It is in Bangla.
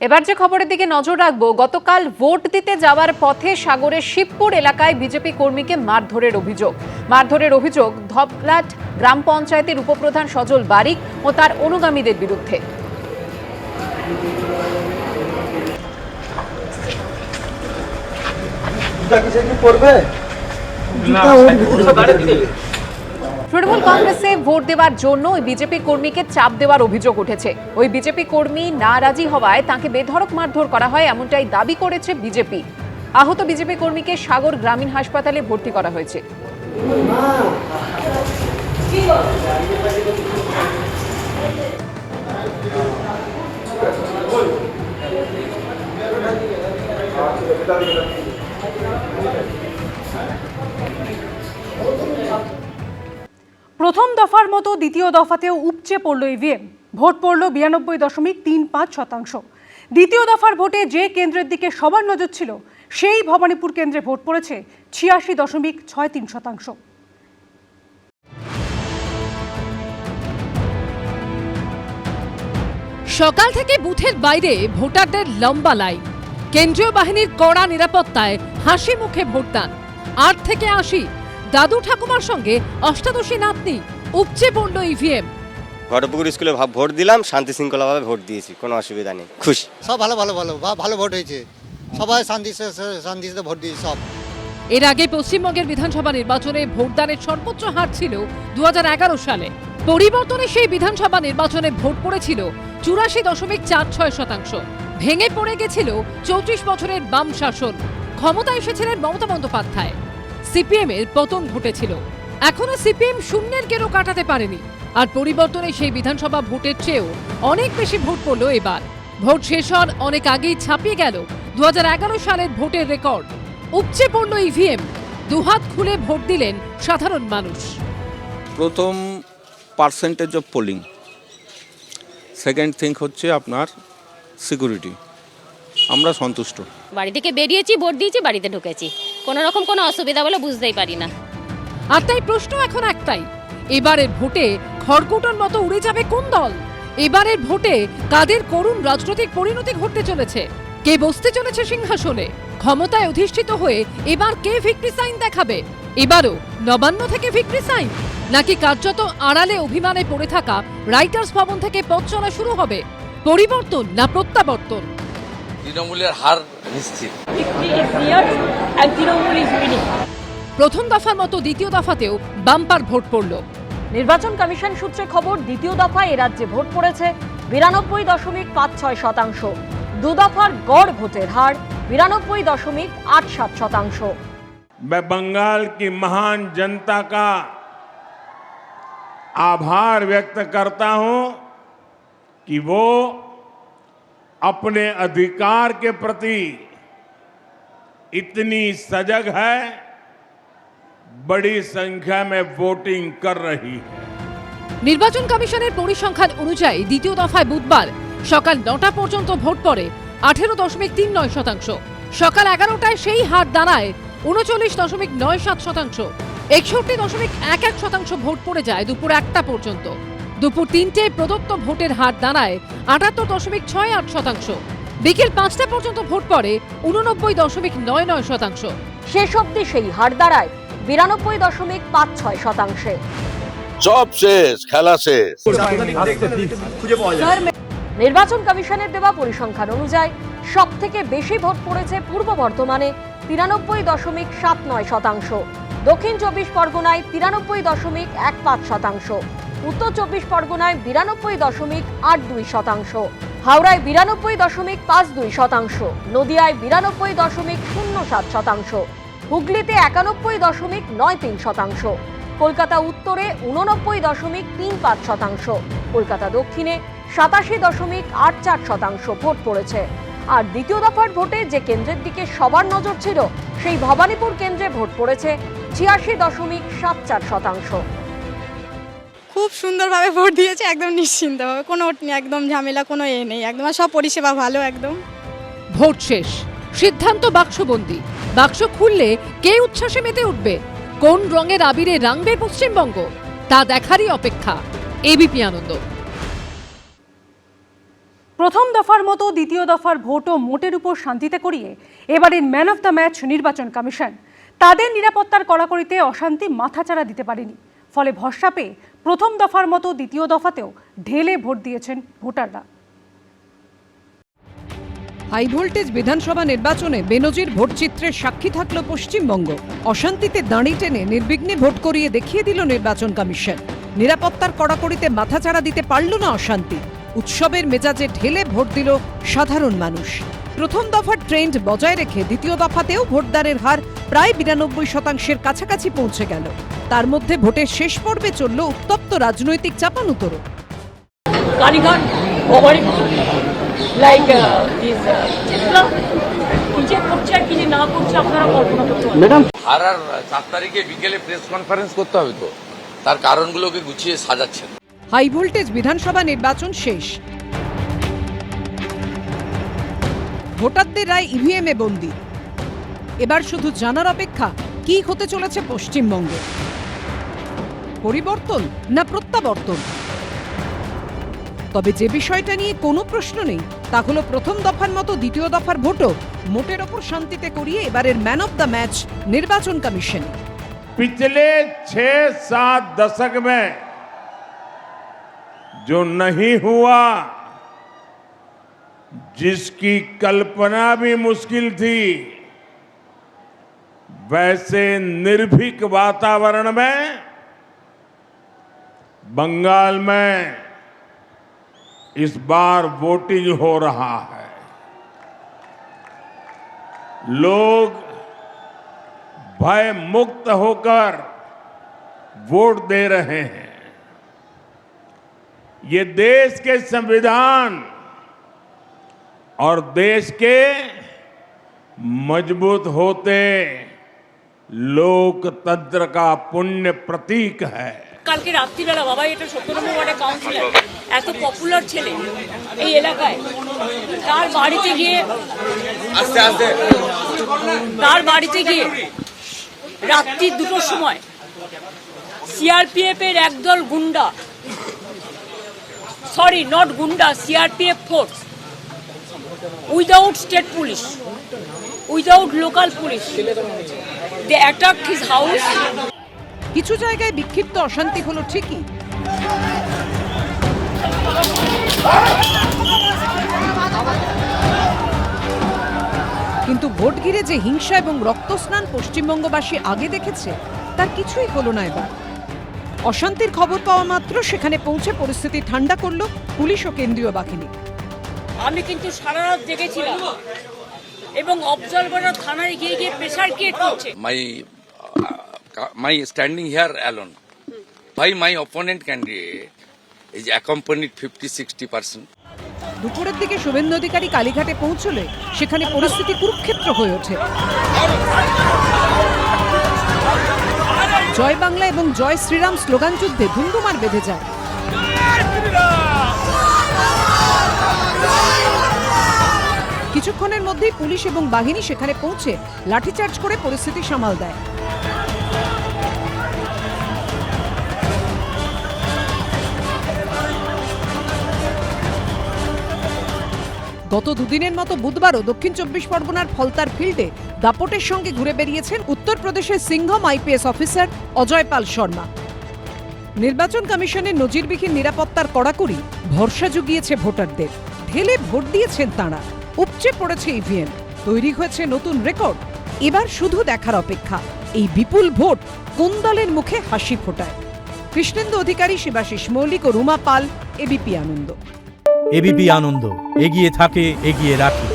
এবার যে খবরের দিকে নজর রাখবো, গতকাল ভোট দিতে যাওয়ার পথে সাগরের শিবপুর এলাকায় বিজেপি কর্মীকে মারধরের অভিযোগ ধবলাট গ্রাম পঞ্চায়েতের উপপ্রধান সজল বারিক ও তার অনুগামীদের বিরুদ্ধে। তৃণমূল কংগ্রেসে ভোট দেওয়ার জন্য ওই বিজেপি কর্মীকে চাপ দেওয়ার অভিযোগ উঠেছে। ওই বিজেপি কর্মী না রাজি হওয়ায় তাকে বেধড়ক মারধর করা হয়, এমনটাই দাবি করেছে বিজেপি। আহত বিজেপি কর্মীকে সাগর গ্রামীণ হাসপাতালে ভর্তি করা হয়েছে। প্রথম দফার মতো দ্বিতীয় দফাতেও উপচে পড়ল ইভিএম। ভোট পড়ল 92.35%। দ্বিতীয় দফার ভোটে যে কেন্দ্রের দিকে সবার নজর ছিল সেই ভবানীপুর কেন্দ্রে ভোট পড়েছে 86.63%। সকাল থেকে বুথের বাইরে ভোটারদের লম্বা লাইন, কেন্দ্রীয় বাহিনীর কড়া নিরাপত্তায় হাসি মুখে ভোটদান। 8 থেকে 80 দাদু ঠাকুমার সঙ্গে অষ্টাদশী নাতনি, উপচে পড়ল ইভিএম। ঘটপুকুর স্কুলে ভোট দিলাম, শান্তি শৃঙ্খলাভাবে ভোট দিয়েছি, কোনো অসুবিধা নেই, খুশি। সব ভালো ভোট হয়েছে, সবাই শান্তিতে ভোট দিয়েছে সব। এর আগে পশ্চিমবঙ্গের বিধানসভা নির্বাচনে ভোটদানের সর্বোচ্চ হার ছিল 2011 সালে। পরিবর্তনে সেই বিধানসভা নির্বাচনে ভোট পড়েছিল 84.46%। ভেঙে পড়ে গেছিল 34 বছরের বাম শাসন। ক্ষমতায় এসেছিলেন মমতা বন্দ্যোপাধ্যায়। সিপিএম এর পতন ঘটেছিল। এখনো সিপিএম শূন্যের গেরো কাটাতে পারেনি। আর পরিবর্তনে সেই বিধানসভা ভোটের চেয়েও অনেক বেশি ভোট পড়ল এবার। ভোট শেষ হওয়ার অনেক আগেই ছাপিয়ে গেল 2011 সালের ভোটের রেকর্ড। উপচে পড়ল ইভিএম। দুহাত খুলে ভোট দিলেন সাধারণ মানুষ। প্রথম percentage of polling, second thing হচ্ছে আপনার সিকিউরিটি। আমরা সন্তুষ্ট। বাড়ি থেকে বেরিয়েছি, ভোট দিয়েছি, বাড়িতে ঢুকেছি, কোনো রকম কোনো অসুবিধা বলে বুঝতেই পারি না। আর তাই প্রশ্ন এখন একটাই, এবারের ভোটে খড়কুটোর মতো উড়ে যাবে কোন দল? এবারের ভোটে কাদের করুণ রাজনৈতিক পরিণতি ঘটতে চলেছে? কে বসতে চলেছে সিংহাসনে? ক্ষমতায় অধিষ্ঠিত হয়ে এবার কে ভিক্টরি সাইন দেখাবে? এবারও নবান্ন থেকে ভিক্টরি সাইন, নাকি কার্যত আড়ালে অভিমানে পড়ে থাকা রাইটার্স ভবন থেকে পথ চলা শুরু হবে? পরিবর্তন না প্রত্যাবর্তন? তৃণমূলের হার নিশ্চিত। প্রথম দফার মতো দ্বিতীয় দফাতেও বাম্পার ভোট পড়ল। নির্বাচন কমিশন সূত্রে খবর, দ্বিতীয় দফায় এ রাজ্যে ভোট পড়েছে 92.56%। দু দফার গড় ভোটের হার 92.87%। मैं बंगाल की महान जनता का आभार व्यक्त करता हूं कि वो अपने अधिकार के प्रति इतनी सजग है, बड़ी संख्या में वोटिंग कर रही है। নির্বাচন কমিশনের পরিসংখ্যান অনুযায়ী দ্বিতীয় দফায় বুধবার সকাল 9টা পর্যন্ত ভোট পড়ে 18.39%। সকাল 11টায় সেই হার দাঁড়ায় 39.97%। 61.11% ভোট পড়ে যায় দুপুর 1টা পর্যন্ত। দুপুর 3টেয় প্রদত্ত ভোটের হার দাঁড়ায় 78.68%। বিকেল 5টা পর্যন্ত ভোট পড়ে 89.99%। শেষ অবধি সেই হার দাঁড়ায় 92.56%। সব শেষ, খেলা শেষ। নির্বাচন কমিশনের দেওয়া পরিসংখ্যান অনুযায়ী সব থেকে বেশি ভোট পড়েছে পূর্ব বর্ধমানে 93.79%, দক্ষিণ 24 পরগনায় 93.15%, উত্তর 24 পরগনায় 92.82%, হাওড়ায় 92.52%, নদিয়ায় 92.07%, হুগলিতে 91.93%, কলকাতা উত্তরে 89.35%, কলকাতা দক্ষিণে 87.84% ভোট পড়েছে। আর দ্বিতীয় দফার ভোটে যে কেন্দ্রের দিকে সবার নজর ছিল সেই ভবানীপুর কেন্দ্রে ভোট পড়েছে 86.74%। খুব সুন্দরভাবে ভোট দিয়েছে, একদম নিশ্চিন্তভাবে, কোনো একদম ঝামেলা কোনো নেই, একদম সব পরিষেবা ভালো একদম। ভোট শেষ, সিদ্ধান্ত বাক্সবন্দি। বাক্স খুললে কে উচ্ছ্বাসে মেতে উঠবে? কোন রঙের আবিরে রাঙবে পশ্চিমবঙ্গ? তা দেখারই অপেক্ষা। এবিপি আনন্দ। প্রথম দফার মতো দ্বিতীয় দফার ভোটও মোটের উপর শান্তিতে করিয়ে এবারের ম্যান অফ দ্য ম্যাচ নির্বাচন কমিশন। তাদের নিরাপত্তার কড়াকড়িতে অশান্তি মাথাচাড়া দিতে পারেনি, ফলে ভরসা পেয়ে প্রথম দফার মতো দ্বিতীয় দফাতেও ঢেলে ভোট দিয়েছেন ভোটাররা। হাই ভোল্টেজ বিধানসভা নির্বাচনে বেনজির ভোটচিত্রের সাক্ষী থাকল পশ্চিমবঙ্গ। অশান্তিতে দাঁড়ি টেনে নির্বিঘ্নে ভোট করিয়ে দেখিয়ে দিল নির্বাচন কমিশন। নিরাপত্তার কড়াকড়িতে মাথাচাড়া দিতে পারল না অশান্তি। উৎসবের মেজাজে ঢেলে ভোট দিল সাধারণ মানুষ। প্রথম দফার ট্রেন্ড বজায় রেখে দ্বিতীয় দফাতেও ভোটদানের হার প্রায় 92% কাছাকাছি পৌঁছে গেল। তার মধ্যে ভোটের শেষ পর্বে চলল উত্তপ্ত রাজনৈতিক চাপানুতোড়। কালীঘাট হারার 4 তারিখে বিকেলে প্রেস কনফারেন্স করতে হবে, তো তার কারণগুলোকে গুছিয়ে সাজাচ্ছেন। হাই ভোল্টেজ বিধানসভা নির্বাচন শেষ। ভোটারদের রায় ইভিএমে বন্দী। এবার শুধু জানার অপেক্ষা কি হতে চলেছে পশ্চিমবঙ্গে। পরিবর্তন না প্রত্যাবর্তন? তবে যে বিষয়টা নিয়ে কোনো প্রশ্ন নেই তা হলো প্রথম দফার মতো দ্বিতীয় দফার ভোটও মোটের ওপর শান্তিতে করিয়ে এবারের ম্যান অফ দ্য ম্যাচ নির্বাচন কমিশন। पिछले 6-7 दशक में जो नहीं हुआ, जिसकी कल्पना भी मुश्किल थी, वैसे निर्भीक वातावरण में बंगाल में इस बार वोटिंग हो रहा है। लोग भय मुक्त होकर वोट दे रहे हैं। ये देश के संविधान और देश के मजबूत होते लोकतंत्र का पुण्य प्रतीक है। কালকে রাত্রিবেলা বাবা, এটা 17 নম্বর ওয়ার্ডে কাউন্সিলর, এত পপুলার ছেলে এই এলাকায়, তার বাড়িতে গিয়ে রাত্রি 2টোর সময় সিআরপিএফ এর একদল গুন্ডা, সরি নট গুন্ডা, CRPF force, without state police, without local police, they attacked his house. কিছু জায়গায় বিক্ষিপ্ত অশান্তি হলো ঠিকই, কিন্তু ভোট ঘিরে যে হিংসা এবং রক্তস্নান পশ্চিমবঙ্গবাসী আগে দেখেছে তার কিছুই হলো না এবার। অশান্তির খবর পাওয়া মাত্র সেখানে পৌঁছে পরিস্থিতি ঠান্ডা করল পুলিশ ও কেন্দ্রীয় বাহিনী। আমি কিন্তু সারা রাত জেগেছিলাম এবং অবজারভাররা থানায় গিয়ে গিয়ে প্রেসার ক্রিয়েট করছে। My standing here alone, why my opponent candidate is accompanied 50-60%. দুপুরের দিকে শুভেন্দু অধিকারী কালীঘাটে পৌঁছলে সেখানে পরিস্থিতি কুরুক্ষেত্র হয়ে ওঠে। জয় বাংলা এবং জয় শ্রীরাম স্লোগান যুদ্ধে ধুমধুমার বেঁধে যায়। কিছুক্ষণের মধ্যেই পুলিশ এবং বাহিনী সেখানে পৌঁছে লাঠিচার্জ করে পরিস্থিতি সামাল দেয়। গত দুদিনের মতো বুধবারও দক্ষিণ 24 পরগনার ফলতার ফিল্ডে দাপটের সঙ্গে ঘুরে বেরিয়েছেন উত্তরপ্রদেশের সিংহম আইপিএস অফিসার অজয় পাল শর্মা। নির্বাচন কমিশনের নজিরবিহীন নিরাপত্তার কড়াকড়ি ভরসা জুগিয়েছে ভোটারদের। ঢেলে ভোট দিয়েছেন তাঁরা। উপচে পড়েছে ইভিএম, তৈরি হয়েছে নতুন রেকর্ড। এবার শুধু দেখার অপেক্ষা এই বিপুল ভোট কোন দলের মুখে হাসি ফোটায়। কৃষ্ণেন্দু অধিকারী, শিবাশিস মৌলিক ও রুমা পাল, এবিপি আনন্দ। এবিপি আনন্দ, এগিয়ে থাকে, এগিয়ে রাখে।